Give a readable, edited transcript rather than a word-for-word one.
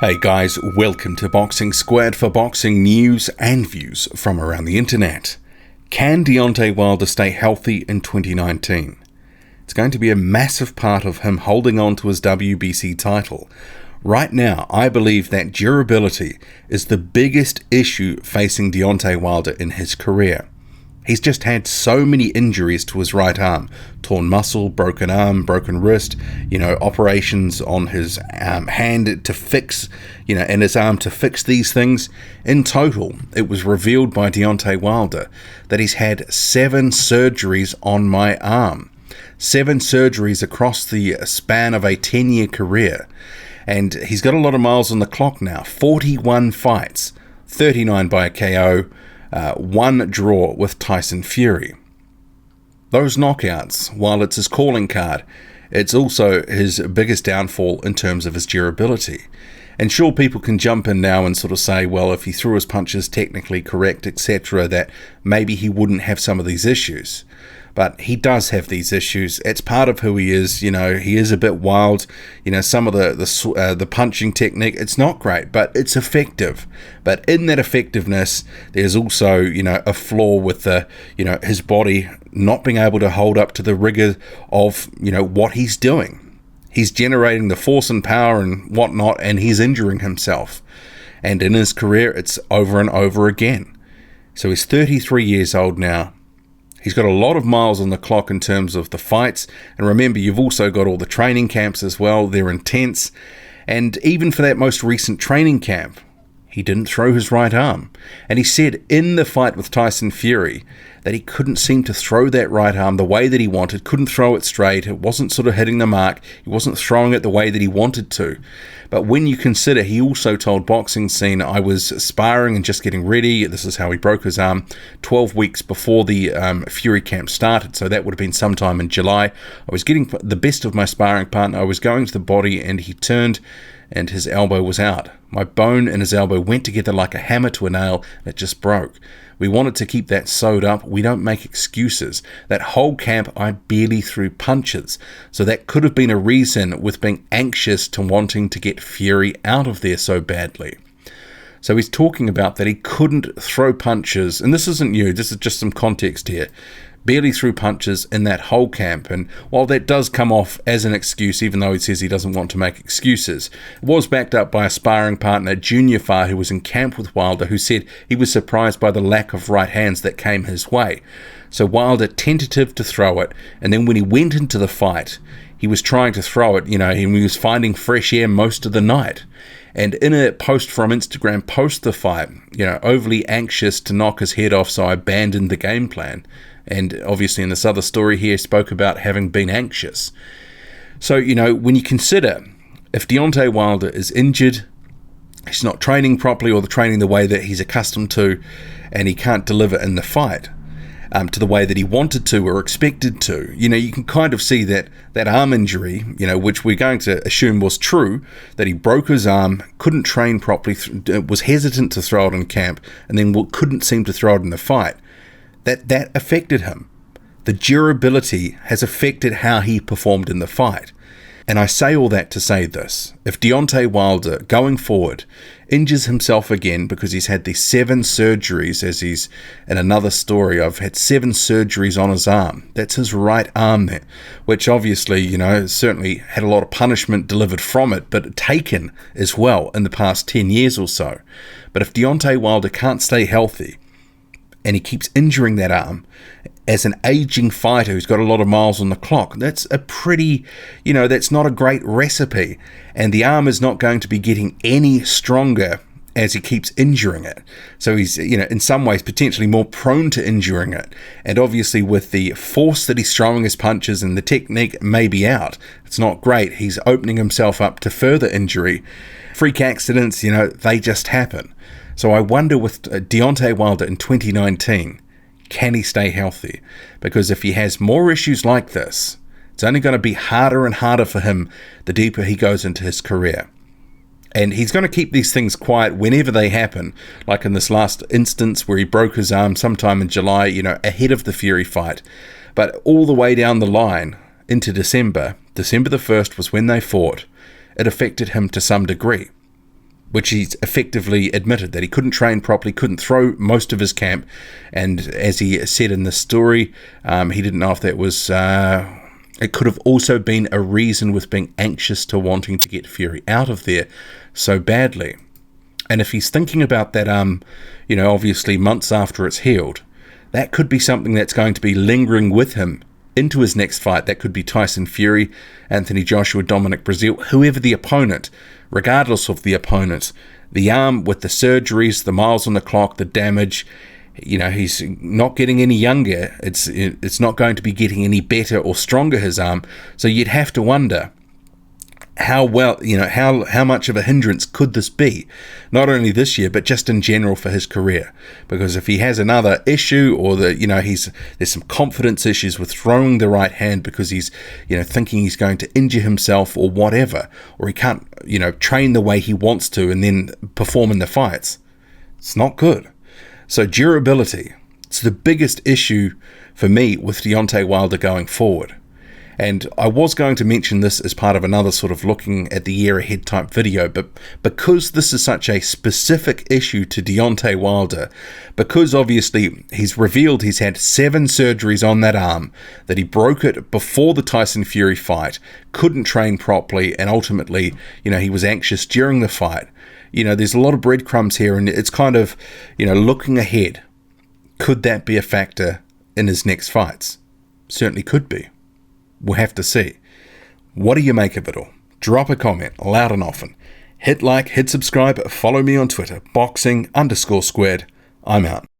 Hey guys, welcome to Boxing Squared for boxing news and views from around the internet. Can Deontay Wilder stay healthy in 2019? It's going to be a massive part of him holding on to his WBC title. Right now, I believe that durability is the biggest issue facing Deontay Wilder in his career. He's just had so many injuries to his right arm, torn muscle, broken arm, broken wrist, operations on his hand to fix, and his arm to fix these things. In total, it was revealed by Deontay Wilder that he's had 7 surgeries on my arm. 7 surgeries across the span of a 10-year career. And he's got a lot of miles on the clock now. 41 fights, 39 by a KO, 1 draw with Tyson Fury. Those knockouts, while it's his calling card, it's also his biggest downfall in terms of his durability. And sure, people can jump in now and sort of say, well, if he threw his punches technically correct, etc., that maybe he wouldn't have some of these issues. But he does have these issues. It's part of who he is. He is a bit wild. Some of the punching technique, it's not great, but it's effective. But in that effectiveness, there's also, a flaw with his body not being able to hold up to the rigor of, what he's doing. He's generating the force and power and whatnot, and he's injuring himself. And in his career, it's over and over again. So he's 33 years old now. He's got a lot of miles on the clock in terms of the fights. And remember, you've also got all the training camps as well. They're intense. And even for that most recent training camp, he didn't throw his right arm. And he said in the fight with Tyson Fury that he couldn't seem to throw that right arm the way that he wanted, couldn't throw it straight. It wasn't sort of hitting the mark. He wasn't throwing it the way that he wanted to. But when you consider, he also told Boxing Scene, I was sparring and just getting ready. This is how he broke his arm 12 weeks before the Fury camp started. So that would have been sometime in July. I was getting the best of my sparring partner. I was going to the body and he turned and his elbow was out. My bone and his elbow went together like a hammer to a nail. It just broke. We wanted to keep that sewed up. We don't make excuses. That whole camp, I barely threw punches. So that could have been a reason with being anxious to wanting to get Fury out of there so badly. So he's talking about that he couldn't throw punches. And this isn't new. This is just some context here. Barely threw punches in that whole camp. And while that does come off as an excuse, even though he says he doesn't want to make excuses, it was backed up by a sparring partner, Junior Farr, who was in camp with Wilder, who said he was surprised by the lack of right hands that came his way. So Wilder tentative to throw it, and then when he went into the fight, he was trying to throw it, and he was finding fresh air most of the night. And in a post from Instagram post the fight, overly anxious to knock his head off, so I abandoned the game plan. And obviously in this other story here, spoke about having been anxious. So, when you consider if Deontay Wilder is injured, he's not training properly or training the way that he's accustomed to, and he can't deliver in the fight to the way that he wanted to or expected to, you can kind of see that arm injury, which we're going to assume was true, that he broke his arm, couldn't train properly, was hesitant to throw it in camp, and then couldn't seem to throw it in the fight. That affected him. The durability has affected how he performed in the fight. And I say all that to say this. If Deontay Wilder, going forward, injures himself again because he's had these 7 surgeries, as he's in another story, I've had 7 surgeries on his arm. That's his right arm there, which obviously, certainly had a lot of punishment delivered from it, but taken as well in the past 10 years or so. But if Deontay Wilder can't stay healthy, and he keeps injuring that arm as an aging fighter who's got a lot of miles on the clock, that's a pretty, that's not a great recipe. And the arm is not going to be getting any stronger as he keeps injuring it. So he's, in some ways potentially more prone to injuring it. And obviously with the force that he's throwing his punches and the technique may be out, it's not great. He's opening himself up to further injury. Freak accidents, they just happen. So I wonder with Deontay Wilder in 2019, can he stay healthy? Because if he has more issues like this, it's only going to be harder and harder for him the deeper he goes into his career. And he's going to keep these things quiet whenever they happen, like in this last instance where he broke his arm sometime in July, ahead of the Fury fight. But all the way down the line into December the 1st was when they fought. It affected him to some degree, which he's effectively admitted that he couldn't train properly, couldn't throw most of his camp. And as he said in the story, he didn't know if that was... it could have also been a reason with being anxious to wanting to get Fury out of there so badly. And if he's thinking about that, obviously months after it's healed, that could be something that's going to be lingering with him into his next fight. That could be Tyson Fury, Anthony Joshua, Dominic Breazeale, whoever the opponent, regardless of the opponent. The arm with the surgeries, the miles on the clock, the damage, he's not getting any younger. It's not going to be getting any better or stronger, his arm. So you'd have to wonder how much of a hindrance could this be, not only this year but just in general for his career. Because if he has another issue, or there's some confidence issues with throwing the right hand because he's thinking he's going to injure himself or whatever, or he can't train the way he wants to and then perform in the fights, it's not good. So durability, it's the biggest issue for me with Deontay Wilder going forward. And I was going to mention this as part of another sort of looking at the year ahead type video, but because this is such a specific issue to Deontay Wilder, because obviously he's revealed he's had 7 surgeries on that arm, that he broke it before the Tyson Fury fight, couldn't train properly, and ultimately, he was anxious during the fight. There's a lot of breadcrumbs here, and it's kind of, looking ahead. Could that be a factor in his next fights? Certainly could be. We'll have to see. What do you make of it all? Drop a comment, loud and often. Hit like, hit subscribe, follow me on Twitter, boxing_squared. I'm out.